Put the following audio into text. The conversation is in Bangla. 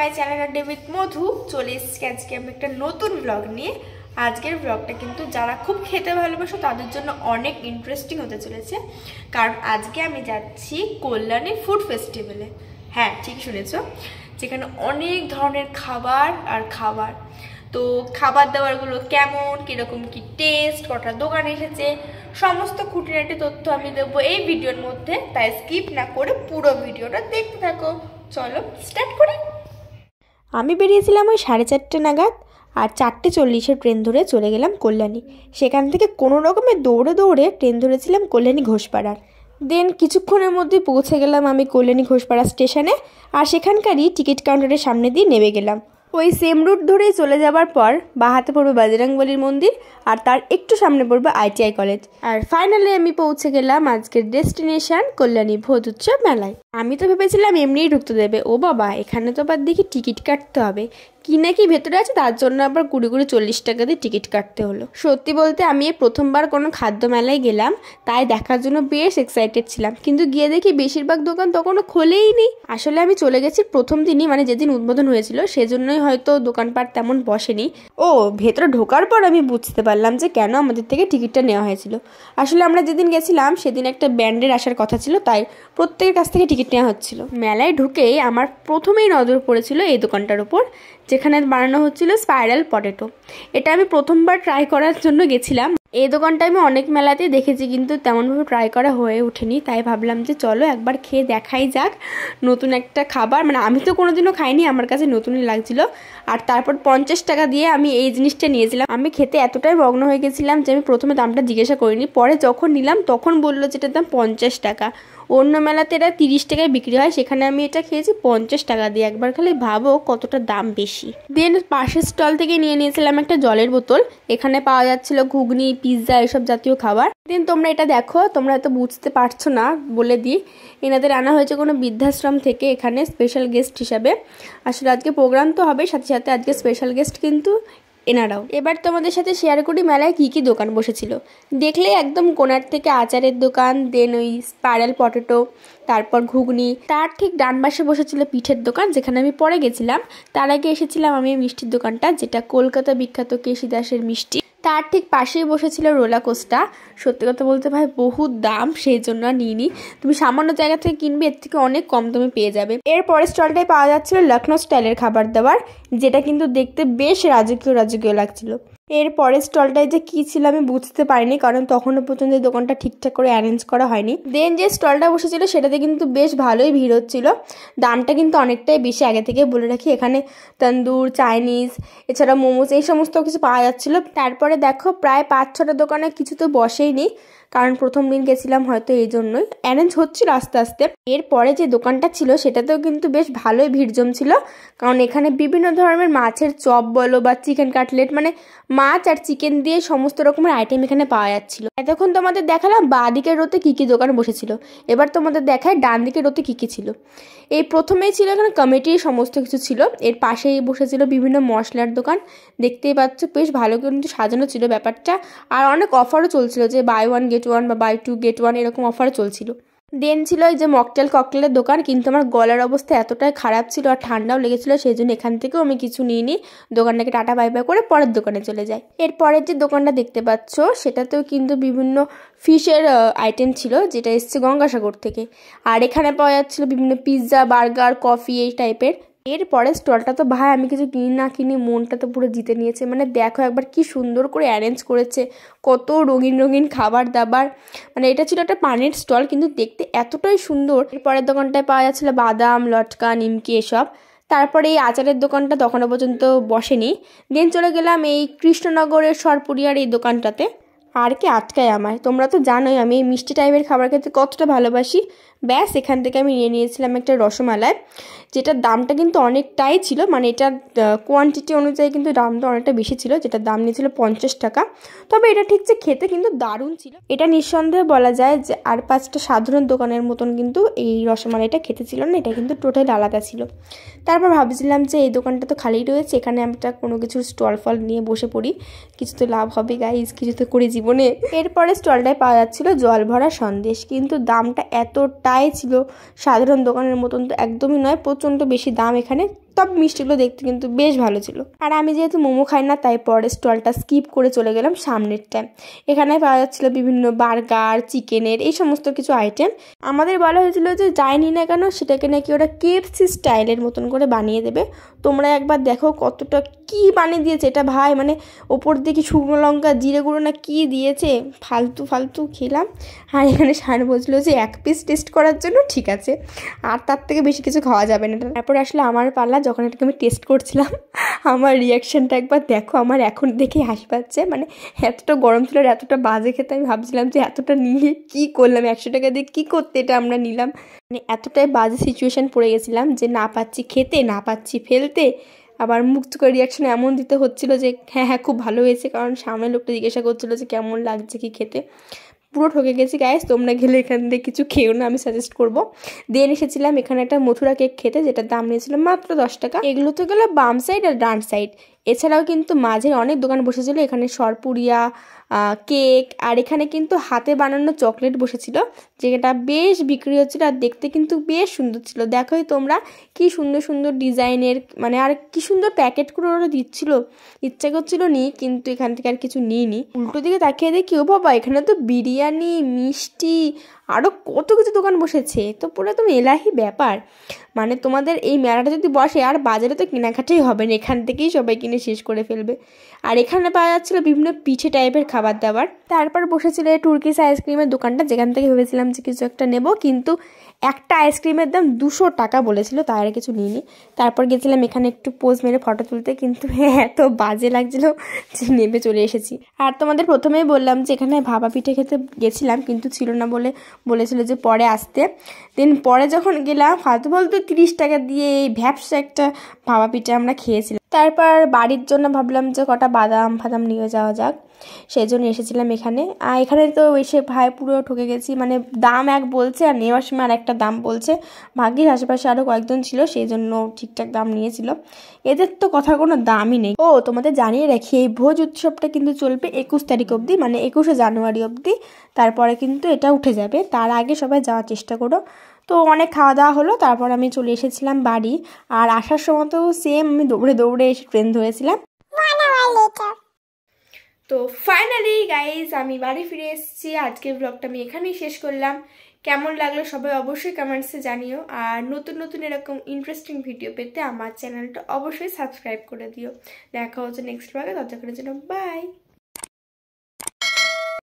মাই চ্যানেল আড্ডা উইথ মধু। চলে এসেছি আজকে আমি একটা নতুন ব্লগ নিয়ে। আজকের ব্লগটা কিন্তু যারা খুব খেতে ভালোবাসো তাদের জন্য অনেক ইন্টারেস্টিং হতে চলেছে, কারণ আজকে আমি যাচ্ছি কল্যাণী ফুড ফেস্টিভ্যালে। হ্যাঁ, ঠিক শুনেছো, যেখানে অনেক ধরনের খাবার। তো খাবার দাবারগুলো কেমন, কীরকম কি টেস্ট, কটা দোকান এসেছে, সমস্ত খুঁটিনাটি তথ্য আমি দেবো এই ভিডিওর মধ্যে। তাই স্কিপ না করে পুরো ভিডিওটা দেখতে থাকো। চলো স্টার্ট করি। আমি বেরিয়েছিলাম ওই 4:30 নাগাদ, আর 4:40 ট্রেন ধরে চলে গেলাম কল্যাণী। সেখান থেকে কোনো রকমে দৌড়ে ট্রেন ধরেছিলাম কল্যাণী ঘোষপাড়ার। দেন কিছুক্ষণের মধ্যে পৌঁছে গেলাম আমি কল্যাণী ঘোষপাড়া স্টেশনে, আর সেখানকারই টিকিট কাউন্টারের সামনে দিয়ে নেমে গেলাম। ওই সেম রুট ধরেই চলে যাবার পর বাঁ হাতে পড়বে বজরংবলীর মন্দির, আর তার একটু সামনে পড়বে ITI কলেজ। আর ফাইনালি আমি পৌঁছে গেলাম আজকের ডেস্টিনেশন কল্যাণী ভোজ উৎসব মেলায়। আমি তো ভেবেছিলাম এমনিই ঢুকতে দেবে, ও বাবা এখানে তো আবার দেখি টিকিট কাটতে হবে। কি নাকি ভেতরে আছে, তার জন্য আবার 20-40 টাকা দিয়ে টিকিট কাটতে হলো। সত্যি বলতে আমি প্রথমবার কোনো খাদ্য মেলায় গেলাম, তাই দেখার জন্য বেশ এক্সাইটেড ছিলাম, কিন্তু গিয়ে দেখি বেশিরভাগ দোকান তখনও খোলেই নেই। আসলে আমি চলে গেছি প্রথম দিনই, মানে যেদিন উদ্বোধন হয়েছিল, সেজন্যই হয়তো দোকানপাট তেমন বসেনি। ও ভেতরে ঢোকার পর আমি বুঝতে পারলাম যে কেন আমাদের থেকে টিকিটটা নেওয়া হয়েছিল। আসলে আমরা যেদিন গেছিলাম সেদিন একটা ব্যান্ডের আসার কথা ছিল, তাই প্রত্যেকের কাছ থেকে টিকিট নেওয়া হচ্ছিল। মেলায় ঢুকেই আমার প্রথমেই নজর পড়েছিল এই দোকানটার উপর, যেখানে বানানো হচ্ছিল স্পাইরাল পটেটো। এটা আমি প্রথমবার ট্রাই করার জন্য গেছিলাম। এই দোকানটা আমি অনেক মেলাতেই দেখেছি, কিন্তু তেমনভাবে ট্রাই করা হয়ে ওঠেনি। তাই ভাবলাম যে চলো একবার খেয়ে দেখাই যাক নতুন একটা খাবার। মানে আমি তো কোনোদিনও খাইনি, আমার কাছে নতুনই লাগছিল। আর তারপর 50 টাকা দিয়ে আমি এই জিনিসটা নিয়েছিলাম। আমি খেতে এতটাই মগ্ন হয়ে গেছিলাম যে আমি প্রথমে দামটা জিজ্ঞাসা করিনি, পরে যখন নিলাম তখন বললো যে এটার দাম 50 টাকা। অন্য মেলাতে এটা 30 টাকায় বিক্রি হয়, সেখানে আমি এটা খেয়েছি 50 টাকা দিয়ে। একবার খালি ভাবো কতটা দাম বেশি। দেন পাশের স্টল থেকে নিয়ে নিয়েছিলাম একটা জলের বোতল। এখানে পাওয়া যাচ্ছিল ঘুগনি, পিৎজা, এসব জাতীয় খাবার। দেন তোমরা এটা দেখো, তোমরা হয়তো বুঝতে পারছো না, বলে দিই এনাদের আনা হয়েছে কোনো বৃদ্ধাশ্রম থেকে এখানে স্পেশাল গেস্ট হিসাবে। আসলে আজকে প্রোগ্রাম তো হবে, সাথে সাথে আজকে স্পেশাল গেস্ট কিন্তু এনারাও। এবার তোমাদের সাথে শেয়ার করি মেলায় কী কী দোকান বসেছিল। দেখলে একদম কোনার থেকে আচারের দোকান, দেন ওই স্পাইরাল পটেটো, তারপর ঘুগনি। তার ঠিক ডান পাশে বসেছিল পিঠের দোকান, যেখানে আমি পরে গেছিলাম। তার আগে এসেছিলাম আমি মিষ্টির দোকানটা, যেটা কলকাতা বিখ্যাত কেশি দাসের মিষ্টি। তার ঠিক পাশেই বসেছিল রোলা কোস্টা। সত্যি কথা বলতে ভাই বহুত দাম, সেই জন্য নিইনি। তুমি সামান্য জায়গা থেকে কিনবে, এর থেকে অনেক কম দামে পেয়ে যাবে। এরপরের স্টলটায় পাওয়া যাচ্ছিল লখনৌ স্টাইলের খাবার দাবার, যেটা কিন্তু দেখতে বেশ রাজকীয় লাগছিল। এরপরের স্টলটায় যে কী ছিল আমি বুঝতে পারিনি, কারণ তখনও পর্যন্ত এই দোকানটা ঠিকঠাক করে অ্যারেঞ্জ করা হয়নি। দেন যে স্টলটা বসেছিল সেটাতে কিন্তু বেশ ভালোই ভিড় হচ্ছিল। দামটা কিন্তু অনেকটাই বেশি, আগে থেকে বলে রাখি। এখানে তন্দুর, চাইনিজ, এছাড়া মোমোস, এই সমস্ত কিছু পাওয়া যাচ্ছিল। তারপরে দেখো প্রায় 5-6টা দোকানে কিছু তো বসেইনি, কারণ প্রথম দিন গেছিলাম হয়তো এই জন্যই। অ্যারেঞ্জ হচ্ছিল আস্তে আস্তে। এরপরে যে দোকানটা ছিল সেটাতেও কিন্তু বেশ ভালোই ভিড় জমছিল, কারণ এখানে বিভিন্ন ধরনের মাছের চপ বলো বা চিকেন কাটলেট, মানে মাছ আর চিকেন দিয়ে সমস্ত রকমের আইটেম এখানে পাওয়া যাচ্ছিল। এতক্ষণ তোমাদের দেখালাম বাঁ দিকের রোতে কী কী দোকান বসেছিল, এবার তোমাদের দেখায় ডান দিকের রোতে কী কী ছিল। এই প্রথমেই ছিল এখানে কমিটির সমস্ত কিছু ছিল। এর পাশেই বসেছিল বিভিন্ন মশলার দোকান। দেখতেই পাচ্ছ বেশ ভালো কিন্তু সাজানো ছিল ব্যাপারটা, আর অনেক অফারও চলছিল, যে বাই 1 get 1 বা বাই 2 get 1 এরকম অফারও চলছিল। দেন ছিল এই যে মকটেল ককটেলের দোকান, কিন্তু আমার গলার অবস্থা এতটাই খারাপ ছিল আর ঠান্ডাও লেগেছিল, সেই জন্য এখান থেকেও আমি কিছু নিইনি। দোকানটাকে টাটা বাই বাই করে পরের দোকানে চলে যাই। এরপরের যে দোকানটা দেখতে পাচ্ছ সেটাতেও কিন্তু বিভিন্ন ফিশের আইটেম ছিল, যেটা এসছে গঙ্গাসাগর থেকে। আর এখানে পাওয়া যাচ্ছিল বিভিন্ন পিৎজা, বার্গার, কফি, এই টাইপের। এরপরে স্টলটা তো ভাই আমি কিছু কিনি না কিনি মনটা তো পুরো জিতে নিয়েছে। মানে দেখো একবার কি সুন্দর করে অ্যারেঞ্জ করেছে, কত রঙিন খাবার দাবার। মানে এটা ছিল একটা পানের স্টল, কিন্তু দেখতে এতটাই সুন্দর। এরপরের দোকানটায় পাওয়া যাচ্ছিল বাদাম, লটকা, নিমকি এসব। তারপরে এই আচারের দোকানটা তখনও পর্যন্ত বসেনি। দেন চলে গেলাম এই কৃষ্ণনগরের সরপুরিয়ার এই দোকানটাতে। আর কি আটকায় আমার, তোমরা তো জানোই আমি এই মিষ্টি টাইপের খাবার খেতে কতটা ভালোবাসি। ব্যাস এখান থেকে আমি নিয়ে নিয়েছিলাম একটা রসমালাই, যেটার দামটা কিন্তু অনেকটাই ছিল। মানে এটার কোয়ান্টিটি অনুযায়ী কিন্তু দামটা অনেকটা বেশি ছিল, যেটার দাম নিয়েছিল 50 টাকা। তবে এটা ঠিক যে খেতে কিন্তু দারুণ ছিল। এটা নিঃসন্দেহে বলা যায় যে আর 5টা সাধারণ দোকানের মতন কিন্তু এই রসমালাইটা খেতে ছিল না, এটা কিন্তু টোটালি আলাদা ছিল। তারপর ভাবছিলাম যে এই দোকানটা তো খালিই রয়েছে, এখানে একটা কোনো কিছুর স্টল ফল নিয়ে বসে পড়ি, কিছু তো লাভ হবে গাইজ, কিছু তো করি জীবনে। এরপরে স্টলটায় পাওয়া যাচ্ছিল জল ভরা সন্দেশ, কিন্তু দামটা এতটাই ছিল সাধারণ দোকানের মতন তো একদমই নয়, প্রচণ্ড বেশি দাম এখানে। তবে মিষ্টিগুলো দেখতে কিন্তু বেশ ভালো ছিল। আর আমি যেহেতু মোমো খাই না তাই পরের স্টলটা স্কিপ করে চলে গেলাম সামনেরটায়। এখানে পাওয়া যাচ্ছিল বিভিন্ন বার্গার, চিকেনের এই সমস্ত কিছু আইটেম। আমাদের বলা হয়েছিল যে যাই নি না কেন সেটাকে নাকি ওরা KFC স্টাইলের মতন করে বানিয়ে দেবে। তোমরা একবার দেখো কতটা কি বানিয়ে দিয়েছে এটা ভাই, মানে ওপর দিকে শুকনো লঙ্কা, জিরে গুঁড়ো না কি দিয়েছে, ফালতু ফালতু খেলাম। আর এখানে সার বলছিল যে 1 পিস টেস্ট করার জন্য ঠিক আছে, আর তার থেকে বেশি কিছু খাওয়া যাবে না। তারপর আসলে আমার পালা, যখন এটাকে আমি টেস্ট করছিলাম আমার রিয়াকশানটা একবার দেখো, আমার এখন দেখেই হাসি পাচ্ছে। মানে এতটা গরম ছিল আর এতটা বাজে খেতে, আমি ভাবছিলাম যে এতটা নিয়ে কী করলাম, 100 টাকা দিয়ে কী করতে এটা আমরা নিলাম। মানে এতটাই বাজে সিচুয়েশান পড়ে গেছিলাম যে না পাচ্ছি খেতে, না পাচ্ছি ফেলতে, আবার মুখ চোখের রিয়াকশান এমন দিতে হচ্ছিলো যে হ্যাঁ খুব ভালো হয়েছে, কারণ সামনে লোকটা জিজ্ঞাসা করছিলো যে কেমন লাগছে কি খেতে। পুরো ঠকে গেছি গাইস, তোমরা গেলে এখান থেকে কিছু খেও না, আমি সাজেস্ট করবো। দেন এসেছিলাম এখানে একটা মথুরা কেক খেতে, যেটার দাম নিয়েছিল মাত্র 10 টাকা। এগুলো তো গেলো বাম সাইড আর ডান সাইড, এছাড়াও কিন্তু মাঝে অনেক দোকান বসেছিল। এখানে সরপুরিয়া, কেক, আর এখানে কিন্তু হাতে বানানো চকলেট বসেছিল, যেটা বেশ বিক্রি হচ্ছিল আর দেখতে কিন্তু বেশ সুন্দর ছিল। দেখোই তোমরা কি সুন্দর সুন্দর ডিজাইনের, মানে আর কি সুন্দর প্যাকেট করে ওরা দিচ্ছিল। ইচ্ছা করছিল নিই, কিন্তু এখান থেকে আর কিছু নিইনি। উল্টো দিকে তাকিয়ে দেখি ও বাবা, এখানে তো বিরিয়ানি, মিষ্টি, আরও কত কিছু দোকান বসেছে। তো পুরো তুমি এলাহি ব্যাপার। মানে তোমাদের এই মেলাটা যদি বসে আর বাজারে তো কেনাকাটাই হবে না, এখান থেকেই সবাই কিনে শেষ করে ফেলবে। আর এখানে পাওয়া যাচ্ছিলো বিভিন্ন পিঠে টাইপের খাবার দাবার। তারপর বসেছিল এই টুর্কিশ আইসক্রিমের দোকানটা, যেখান থেকে ভেবেছিলাম যে কিছু একটা নেব, কিন্তু একটা আইসক্রিমের দাম 200 টাকা বলেছিল, তাই আর কিছু নিইনি। তারপর গেছিলাম এখানে একটু পোজ মেরে ফটো তুলতে, কিন্তু এত বাজে লাগছিলো যে নেমে চলে এসেছি। আর তোমাদের প্রথমেই বললাম যে এখানে ভাপা পিঠে খেতে গেছিলাম, কিন্তু ছিল না বলে বলেছিল যে পরে আসতে। দেন পরে যখন গেলাম ফালতু ফালতু 30 টাকা দিয়ে এই ভ্যাপসা একটা ভাপা পিঠে আমরা খেয়েছিলাম। তারপর বাড়ির জন্য ভাবলাম যে কটা বাদাম ফাদাম নিয়ে যাওয়া যাক, সেই জন্য এসেছিলাম এখানে। আর এখানে তো এসে ভাই পুরো ঠকে গেছি, মানে দাম এক বলছে আর নেওয়ার সময় আর একটা দাম বলছে। ভাগ্যিস আশেপাশে আরও কয়েকজন ছিল, সেই জন্য ঠিকঠাক দাম নিয়েছিল। এদের তো কথার কোনো দামই নেই। ও তোমাদের জানিয়ে রাখি, এই ভোজ উৎসবটা কিন্তু চলবে 21 তারিখ অবধি, মানে 21শে জানুয়ারি অবধি। তারপরে কিন্তু এটা উঠে যাবে, তার আগে সবাই যাওয়ার চেষ্টা করো। তো অনেক খাওয়া দাওয়া হলো, তারপর আমি চলে এসেছিলাম বাড়ি। আর আসার সময় তো সেম আমি দৌড়ে দৌড়ে এসে ট্রেন ধরেছিলাম। তো ফাইনালি গাইজ আমি বাড়ি ফিরে এসেছি। আজকের ব্লগটা আমি এখানেই শেষ করলাম। কেমন লাগলো সবাই অবশ্যই কমেন্টসে জানিও। আর নতুন নতুন এরকম ইন্টারেস্টিং ভিডিও পেতে আমার চ্যানেলটা অবশ্যই সাবস্ক্রাইব করে দিও। দেখা হচ্ছে নেক্সট ব্লগে, ততক্ষণের জন্য বাই।